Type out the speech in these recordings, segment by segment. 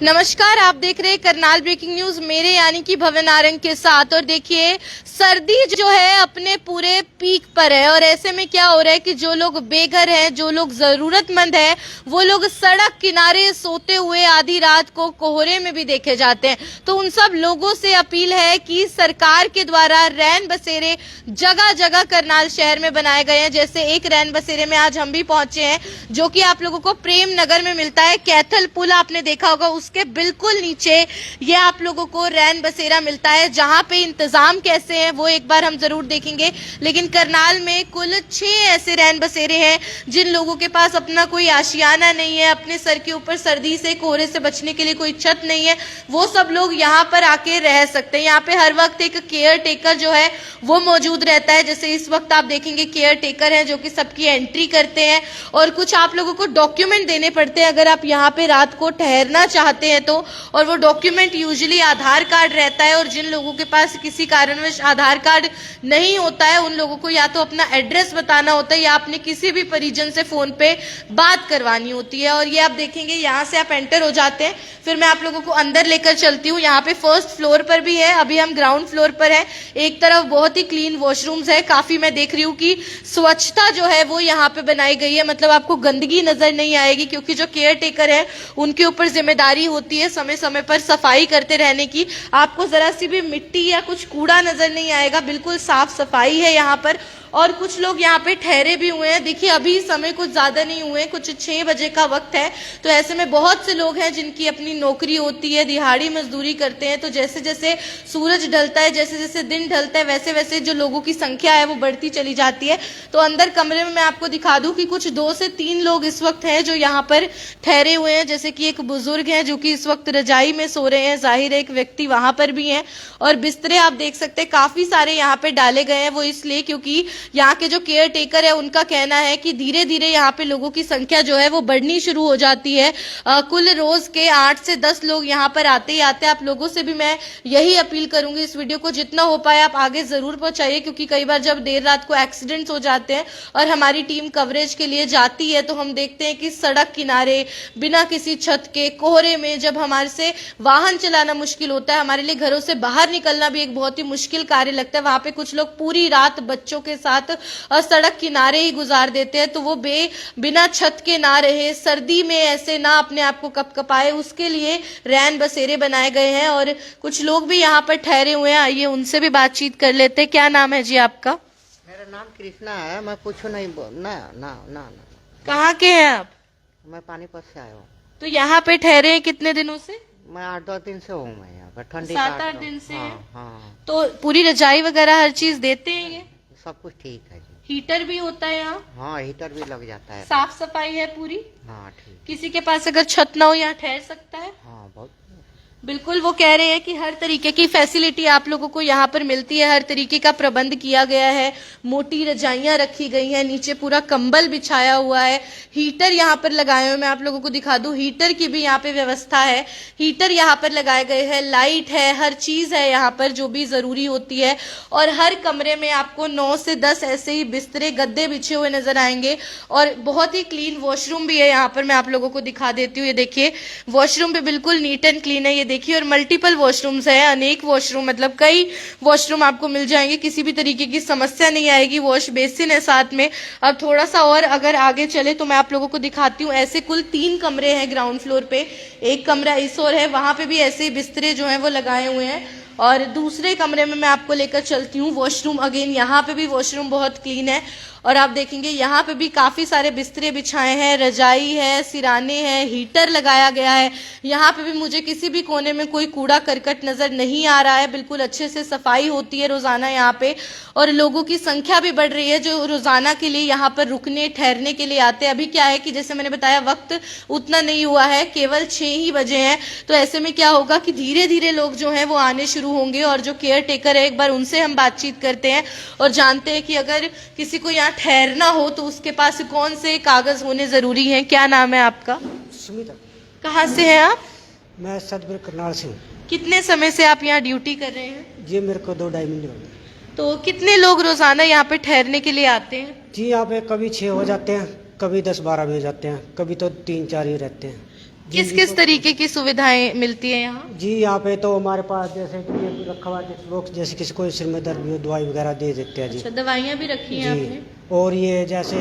नमस्कार, आप देख रहे हैं करनाल ब्रेकिंग न्यूज मेरे यानी कि भवन नारंग के साथ। और देखिए, सर्दी जो है अपने पूरे पीक पर है और ऐसे में क्या हो रहा है कि जो लोग बेघर हैं, जो लोग जरूरतमंद हैं, वो लोग सड़क किनारे सोते हुए आधी रात को कोहरे में भी देखे जाते हैं। तो उन सब लोगों से अपील है कि सरकार के द्वारा रैन बसेरे जगह जगह करनाल शहर में बनाए गए हैं। जैसे एक रैन बसेरे में आज हम भी पहुंचे हैं, जो कि आप लोगों को प्रेम नगर में मिलता है। कैथल पुल आपने देखा होगा, उसके बिल्कुल नीचे ये आप लोगों को रैन बसेरा मिलता है। जहां पे इंतजाम कैसे हैं वो एक बार हम जरूर देखेंगे। लेकिन करनाल में कुल 6 ऐसे रैन बसेरे हैं जिन लोगों के पास अपना कोई आशियाना नहीं है, अपने सर के ऊपर सर्दी से कोहरे से बचने के लिए कोई छत नहीं है, वो सब लोग यहाँ पर आके रह सकते हैं। यहाँ पे हर वक्त एक केयर टेकर जो है वो मौजूद रहता है। जैसे इस वक्त आप देखेंगे केयर टेकर है जो कि सबकी एंट्री करते हैं और कुछ आप लोगों को डॉक्यूमेंट देने पड़ते हैं अगर आप यहाँ पे रात को ठहरना चाहते हैं तो। और वो डॉक्यूमेंट यूजुअली आधार कार्ड रहता है और जिन लोगों के पास किसी कारणवश आधार कार्ड नहीं होता है उन लोगों को या तो अपना एड्रेस बताना होता है या अपने किसी भी परिजन से फोन पे बात करवानी होती है। और ये आप देखेंगे यहाँ से आप एंटर हो जाते हैं, फिर मैं आप लोगों को अंदर लेकर चलती हूँ। यहाँ पे फर्स्ट फ्लोर पर भी है, अभी हम ग्राउंड फ्लोर पर है। एक तरफ बहुत ही क्लीन वॉशरूम्स है, काफी मैं देख रही हूँ कि स्वच्छता जो है वो यहाँ पे बनाई गई है। मतलब आपको गंदगी नजर नहीं आएगी क्योंकि जो केयर टेकर है उनके ऊपर जिम्मेदारी होती है समय समय पर सफाई करते रहने की। आपको जरा सी भी मिट्टी या कुछ कूड़ा नजर नहीं आएगा, बिल्कुल साफ सफाई है यहाँ पर। और कुछ लोग यहाँ पे ठहरे भी हुए हैं। देखिए अभी समय कुछ ज्यादा नहीं हुए, कुछ 6 बजे का वक्त है, तो ऐसे में बहुत से लोग हैं जिनकी अपनी नौकरी होती है, दिहाड़ी मजदूरी करते हैं। तो जैसे जैसे सूरज ढलता है, जैसे जैसे दिन ढलता है, वैसे वैसे जो लोगों की संख्या है वो बढ़ती चली जाती है। तो अंदर कमरे में मैं आपको दिखा दूं कि कुछ 2 से 3 लोग इस वक्त हैं जो यहाँ पर ठहरे हुए हैं। जैसे कि एक बुजुर्ग है जो कि इस वक्त रजाई में सो रहे हैं, जाहिर है एक व्यक्ति वहां पर भी है। और बिस्तरे आप देख सकते हैं काफी सारे यहाँ पे डाले गए हैं, वो इसलिए क्योंकि यहाँ के जो केयर टेकर है उनका कहना है कि धीरे धीरे यहाँ पे लोगों की संख्या जो है वो बढ़नी शुरू हो जाती है। कुल रोज के 8 से 10 लोग यहाँ पर आते ही आते हैं। आप लोगों से भी मैं यही अपील करूंगी, इस वीडियो को जितना हो पाए आप आगे जरूर पहुंचाइए, क्योंकि कई बार जब देर रात को एक्सीडेंट्स हो जाते हैं और हमारी टीम कवरेज के लिए जाती है तो हम देखते हैं कि सड़क किनारे बिना किसी छत के कोहरे में जब हमारे से वाहन चलाना मुश्किल होता है, हमारे लिए घरों से बाहर निकलना भी एक बहुत ही मुश्किल कार्य लगता है। वहां पे कुछ लोग पूरी रात बच्चों के साथ सड़क किनारे ही गुजार देते हैं। तो वो बिना छत के ना रहे, सर्दी में ऐसे ना अपने आप को कपकपाए, उसके लिए रैन बसेरे बनाए गए हैं। और कुछ लोग भी यहाँ पर ठहरे हुए हैं, आइए उनसे भी बातचीत कर लेते हैं। क्या नाम है जी आपका? मेरा नाम कृष्णा है। मैं कुछ नहीं ना ना ना ना। कहाँ के हैं आप? मैं पानीपत से आया हूँ। तो यहाँ पे ठहरे हैं कितने दिनों से? मैं 8-10 दिन से हूँ। मैं यहाँ पर ठंडी 7-8 दिन से हाँ, हैं। हाँ। तो पूरी रजाई वगैरह हर चीज देते हैं ये? सब कुछ ठीक है जी। हीटर भी होता है यहाँ? हाँ, हीटर भी लग जाता है। साफ सफाई है पूरी? हाँ ठीक। किसी के पास अगर छत ना हो यहाँ ठहर सकता है? हाँ बहुत। बिल्कुल, वो कह रहे हैं कि हर तरीके की फैसिलिटी आप लोगों को यहाँ पर मिलती है, हर तरीके का प्रबंध किया गया है। मोटी रजाइयां रखी गई हैं, नीचे पूरा कंबल बिछाया हुआ है, हीटर यहाँ पर लगाए हुए, मैं आप लोगों को दिखा दूं, हीटर की भी यहाँ पे व्यवस्था है। हीटर यहाँ पर लगाए गए हैं, लाइट है, हर चीज है यहाँ पर जो भी जरूरी होती है। और हर कमरे में आपको 9 से 10 ऐसे ही बिस्तरे गद्दे बिछे हुए नजर आएंगे। और बहुत ही क्लीन वॉशरूम भी है यहाँ पर, मैं आप लोगों को दिखा देती हूँ। ये देखिए वॉशरूम भी बिल्कुल नीट एंड क्लीन है, ये देखिए। और मल्टीपल वॉशरूम्स है, अनेक वॉशरूम, मतलब कई वॉशरूम आपको मिल जाएंगे, किसी भी तरीके की समस्या नहीं आएगी। वॉश बेसिन है साथ में। अब थोड़ा सा और अगर आगे चले तो मैं आप लोगों को दिखाती हूँ। ऐसे कुल 3 कमरे हैं ग्राउंड फ्लोर पे, एक कमरा इस ओर है, वहां पे भी ऐसे बिस्तरे जो हैं वो लगाए हुए हैं। और दूसरे कमरे में मैं आपको लेकर चलती हूँ। वॉशरूम अगेन यहाँ पे भी वॉशरूम बहुत क्लीन है। और आप देखेंगे यहाँ पे भी काफी सारे बिस्तरे बिछाए हैं, रजाई है, सिराने हैं, हीटर लगाया गया है। यहाँ पे भी मुझे किसी भी कोने में कोई कूड़ा करकट नजर नहीं आ रहा है, बिल्कुल अच्छे से सफाई होती है रोजाना यहाँ पे। और लोगों की संख्या भी बढ़ रही है जो रोजाना के लिए यहाँ पर रुकने ठहरने के लिए आते हैं। अभी क्या है कि जैसे मैंने बताया वक्त उतना नहीं हुआ है, केवल 6 ही बजे हैं। तो ऐसे में क्या होगा कि धीरे धीरे लोग जो है वो आने शुरू होंगे। और जो केयर टेकर है एक बार उनसे हम बातचीत करते हैं और जानते हैं कि अगर किसी को यहाँ ठहरना हो तो उसके पास कौन से कागज होने जरूरी हैं। क्या नाम है आपका? सुमिता। कहाँ से हैं आप? मैं सतपुर करनाल से हूँ। कितने समय से आप यहाँ ड्यूटी कर रहे हैं? जी मेरे को 2-2.5 महीने हो गए। तो कितने लोग रोजाना यहाँ पे ठहरने के लिए आते हैं? जी यहाँ पे कभी 6 हो जाते हैं, कभी 10-12 भी हो जाते हैं, कभी तो 3-4 ही रहते हैं। किस किस तरीके की सुविधाएं मिलती है यहाँ? जी यहाँ पे तो हमारे पास जैसे कि ये रखा हुआ है बॉक्स, जैसे किसी को सिर में दर्द भी हो दवाई वगैरह दे देते हैं जी। अच्छा, दवाइयाँ भी रखी हैं जी। आपने? और ये जैसे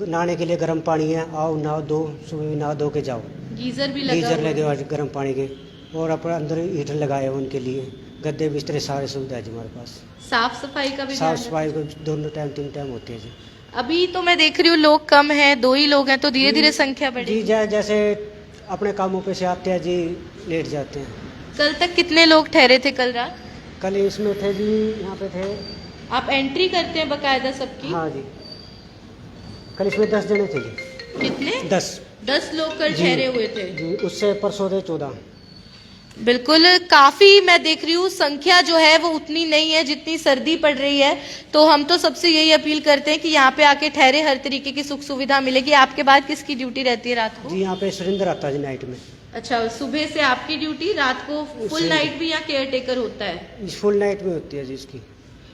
नहाने के लिए गर्म पानी है, आओ नहाओ दो, सुबह भी नहा धो के जाओ। गीजर भी लगा गीजर हुआ लगे है। हुए हैं गर्म पानी के, और अपने अंदर हीटर लगाए हुए उनके लिए, गद्दे बिस्तरे सारे सुविधा है जी हमारे पास। साफ सफाई का भी साफ ध्यान सफाई को दोनों टाइम 3 टाइम होती है जी। रखते हैं। अभी तो मैं देख रही हूँ लोग कम हैं, 2 ही लोग हैं, तो धीरे धीरे संख्या जी बढ़ेगी। जैसे अपने कामों पे से आते हैं जी, लेट जाते हैं। कल तक कितने लोग ठहरे थे कल रात? कल इसमें थे जी, यहाँ पे थे। आप एंट्री करते हैं बकायदा सबकी? हाँ जी, कल इसमें 10 जने थे जी। कितने? 10 लोग कल जी। ठहरे हुए थे। जी, उससे परसों थे 14। बिल्कुल, काफी मैं देख रही हूँ संख्या जो है वो उतनी नहीं है जितनी सर्दी पड़ रही है। तो हम तो सबसे यही अपील करते हैं कि यहाँ पे आके ठहरे, हर तरीके की सुख सुविधा मिलेगी। आपके बाद किसकी ड्यूटी रहती है रात को? जी यहाँ पे सुरेंद्र आता है जी नाइट में। अच्छा, सुबह से आपकी ड्यूटी, रात को फुल नाइट भी यहाँ केयर टेकर होता है? इस फुल नाइट में होती है जी इसकी।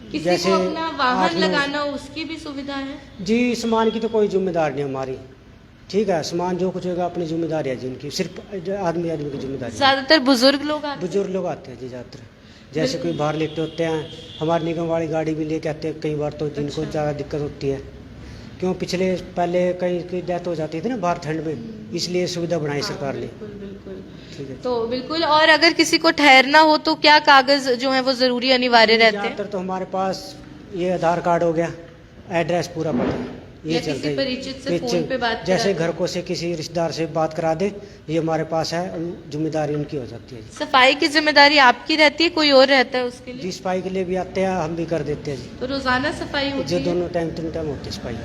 किसी जैसे को अपना वाहन 8-9 लगाना हो उसकी भी सुविधा है? जी, सामान की तो कोई जिम्मेदारी नहीं हमारी, ठीक है। सामान जो कुछ होगा अपनी जिम्मेदारी है जी उनकी, सिर्फ आदमी की जिम्मेदारी है। ज्यादातर बुजुर्ग लोग आते हैं? बुजुर्ग लोग आते हैं जी ज़्यादातर, जैसे कोई बाहर लेटे होते हैं, हमारी निगम वाली गाड़ी भी लेके आते हैं कई बार, तो जिनको ज़्यादा दिक्कत होती है, क्यों पहले कहीं की डेथ हो जाती थी ना बाहर ठंड में, इसलिए सुविधा बनाई सरकार ने। बिल्कुल। ठीक है। तो बिल्कुल, और अगर किसी को ठहरना हो तो क्या कागज जो है वो जरूरी अनिवार्य रहते हैं? ज़्यादातर तो हमारे पास ये आधार कार्ड हो गया, एड्रेस पूरा पता, ये या चलता किसी है। परिचित से फोन पे बात जैसे करा घर को से किसी रिश्तेदार से बात करा दे, ये हमारे पास है, जिम्मेदारी उनकी हो जाती है। सफाई की जिम्मेदारी आपकी रहती है, कोई और रहता है उसके लिए? जी, सफाई के लिए भी आते हैं, हम भी कर देते हैं जी। तो रोजाना सफाई होती जो है? दोनों टाइम 3 टाइम होती है सफाई।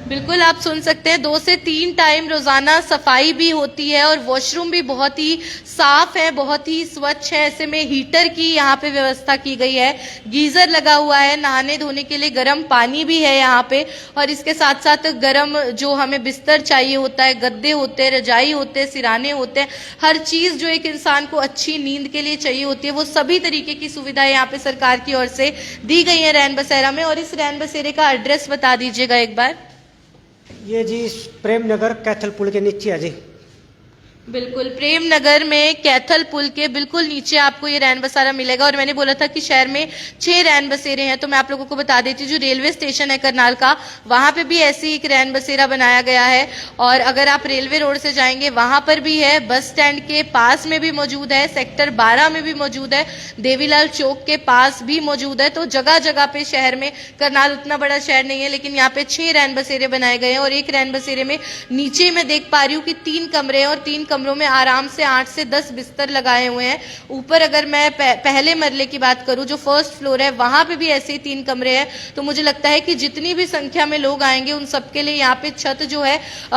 बिल्कुल, आप सुन सकते हैं 2 से 3 टाइम रोजाना सफाई भी होती है, और वॉशरूम भी बहुत ही साफ है, बहुत ही स्वच्छ है। ऐसे में हीटर की यहाँ पे व्यवस्था की गई है, गीजर लगा हुआ है, नहाने धोने के लिए गर्म पानी भी है यहाँ पे, और इसके साथ साथ गर्म जो हमें बिस्तर चाहिए होता है, गद्दे होते हैं, रजाई होते हैं, सिराने होते हैं, हर चीज जो एक इंसान को अच्छी नींद के लिए चाहिए होती है, वो सभी तरीके की सुविधाएं यहाँ पे सरकार की ओर से दी गई है रैन बसेरा में। और इस रैन बसेरे का एड्रेस बता दीजिएगा एक बार। ये जी प्रेम नगर कैथल पुल के नीचे है जी। बिल्कुल, प्रेम नगर में कैथल पुल के बिल्कुल नीचे आपको ये रैन बसेरा मिलेगा। और मैंने बोला था कि शहर में 6 रैन बसेरे हैं, तो मैं आप लोगों को बता देती हूँ, जो रेलवे स्टेशन है करनाल का, वहां पे भी ऐसी एक रैन बसेरा बनाया गया है। और अगर आप रेलवे रोड से जाएंगे वहां पर भी है, बस स्टैंड के पास में भी मौजूद है, सेक्टर 12 में भी मौजूद है, देवीलाल चौक के पास भी मौजूद है। तो जगह जगह पे शहर में, करनाल उतना बड़ा शहर नहीं है, लेकिन यहाँ पे 6 रैन बसेरे बनाए गए हैं। और एक रैन बसेरे में नीचे मैं देख पा रही हूँ कि 3 कमरे हैं, और 3 कमरों में आराम से 8 से 10 बिस्तर लगाए हुए हैं। ऊपर अगर मैं पहले मरले की बात करूं, जो फर्स्ट फ्लोर है, वहां पे भी ऐसे ही 3 कमरे हैं। तो मुझे लगता है कि जितनी भी संख्या में लोग आएंगे उन सबके लिए यहाँ पे छत जो है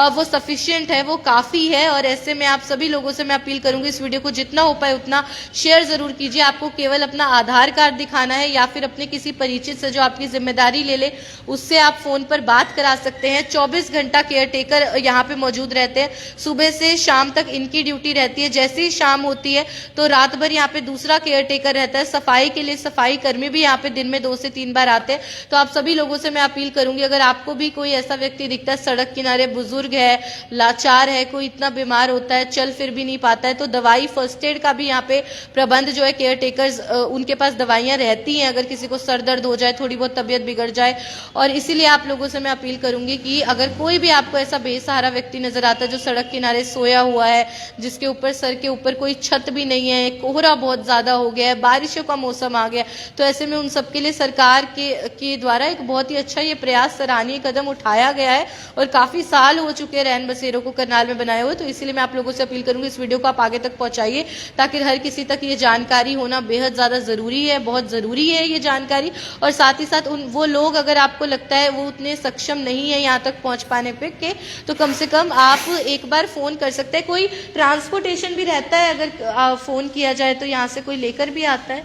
वो सफिशिएंट है, वो काफी है। और ऐसे में आप सभी लोगों से मैं अपील करूंगी, इस वीडियो को जितना हो पाए उतना शेयर जरूर कीजिए। आपको केवल अपना आधार कार्ड दिखाना है, या फिर अपने किसी परिचित से जो आपकी जिम्मेदारी ले ले, उससे आप फोन पर बात करा सकते हैं। 24 घंटा केयर टेकर यहाँ पे मौजूद रहते हैं, सुबह से शाम तक इनकी ड्यूटी रहती है। जैसे ही शाम होती है तो रात भर यहाँ पे दूसरा केयर टेकर रहता है। सफाई के लिए सफाई कर्मी भी यहाँ पे दिन में 2 से 3 बार आते हैं। तो आप सभी लोगों से मैं अपील करूंगी, अगर आपको भी कोई ऐसा व्यक्ति दिखता है सड़क किनारे, बुजुर्ग है, लाचार है, कोई इतना बीमार होता है, चल फिर भी नहीं पाता है, तो दवाई फर्स्ट एड का भी यहाँ पे प्रबंध जो है, केयर टेकर्स उनके पास दवाइयां रहती हैं, अगर किसी को सर दर्द हो जाए, थोड़ी बहुत तबियत बिगड़ जाए। और इसीलिए आप लोगों से मैं अपील करूंगी कि अगर कोई भी आपको ऐसा बेसहारा व्यक्ति नजर आता है जो सड़क किनारे सोया हुआ है, जिसके ऊपर, सर के ऊपर कोई छत भी नहीं है, कोहरा बहुत ज्यादा हो गया है, बारिशों का मौसम आ गया, तो ऐसे में उन सबके लिए सरकार के द्वारा एक बहुत ही अच्छा ये प्रयास, सराहनीय कदम उठाया गया है। और काफी साल हो चुके हैं रैन बसेरों को करनाल में बनाए हुए। तो इसीलिए मैं आप लोगों से अपील करूंगी, इस वीडियो को आप आगे तक पहुंचाइए, ताकि हर किसी तक ये जानकारी होना बेहद ज्यादा जरूरी है, बहुत जरूरी है ये जानकारी। और साथ ही साथ वो लोग, अगर आपको लगता है वो उतने सक्षम नहीं है यहाँ तक पहुंच पाने के, तो कम से कम आप एक बार फोन कर सकते हैं। कोई ट्रांसपोर्टेशन भी रहता है, अगर फोन किया जाए तो यहाँ से कोई लेकर भी आता है?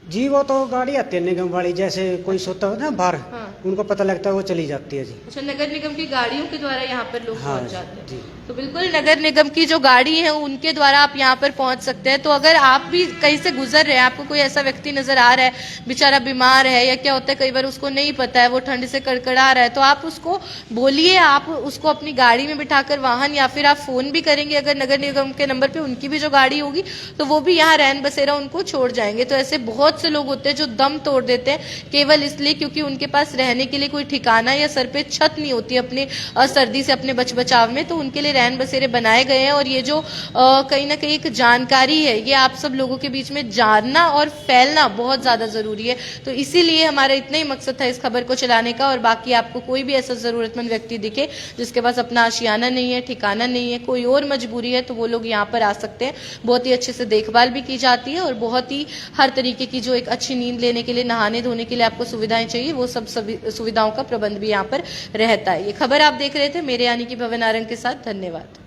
जी वो तो गाड़ी आती है निगम वाली, जैसे कोई सोता है ना बाहर, हाँ। उनको पता लगता है वो चली जाती है जी। अच्छा, नगर निगम की गाड़ियों के द्वारा यहाँ पर लोग हाँ पहुंच जाते हैं। जी। तो बिल्कुल नगर निगम की जो गाड़ी है उनके द्वारा आप यहाँ पर पहुंच सकते हैं। तो अगर आप भी कहीं से गुजर रहे हैं, आपको कोई ऐसा व्यक्ति नजर आ रहा है बेचारा बीमार है, या क्या होता है कई बार उसको नहीं पता है, वो ठंड से कड़कड़ा रहा है, तो आप उसको बोलिए, आप उसको अपनी गाड़ी में बिठाकर वाहन, या फिर आप फोन भी करेंगे अगर नगर निगम के नंबर पे उनकी भी जो गाड़ी होगी तो वो भी यहाँ रैन बसेरा उनको छोड़ जाएंगे। तो ऐसे बहुत से लोग होते हैं जो दम तोड़ देते हैं केवल इसलिए क्योंकि उनके पास रहने के लिए कोई ठिकाना या सर पे छत नहीं होती अपने सर्दी से अपने बचाव में, तो उनके लिए रैन बसेरे बनाए गए हैं। और ये जो कहीं ना कहीं एक जानकारी है, ये आप सब लोगों के बीच में जानना और फैलना बहुत ज्यादा जरूरी है। तो इसीलिए हमारा इतना ही मकसद था इस खबर को चलाने का। और बाकी आपको कोई भी ऐसा जरूरतमंद व्यक्ति दिखे जिसके पास अपना आशियाना नहीं है, ठिकाना नहीं है, कोई और मजबूरी है, तो वो लोग यहाँ पर आ सकते हैं। बहुत ही अच्छे से देखभाल भी की जाती है और बहुत ही हर तरीके की जो एक अच्छी नींद लेने के लिए, नहाने धोने के लिए आपको सुविधाएं चाहिए, वो सब सुविधाओं का प्रबंध भी यहाँ पर रहता है। ये खबर आप देख रहे थे मेरे यानी कि भवन आरंग के साथ। धन्यवाद।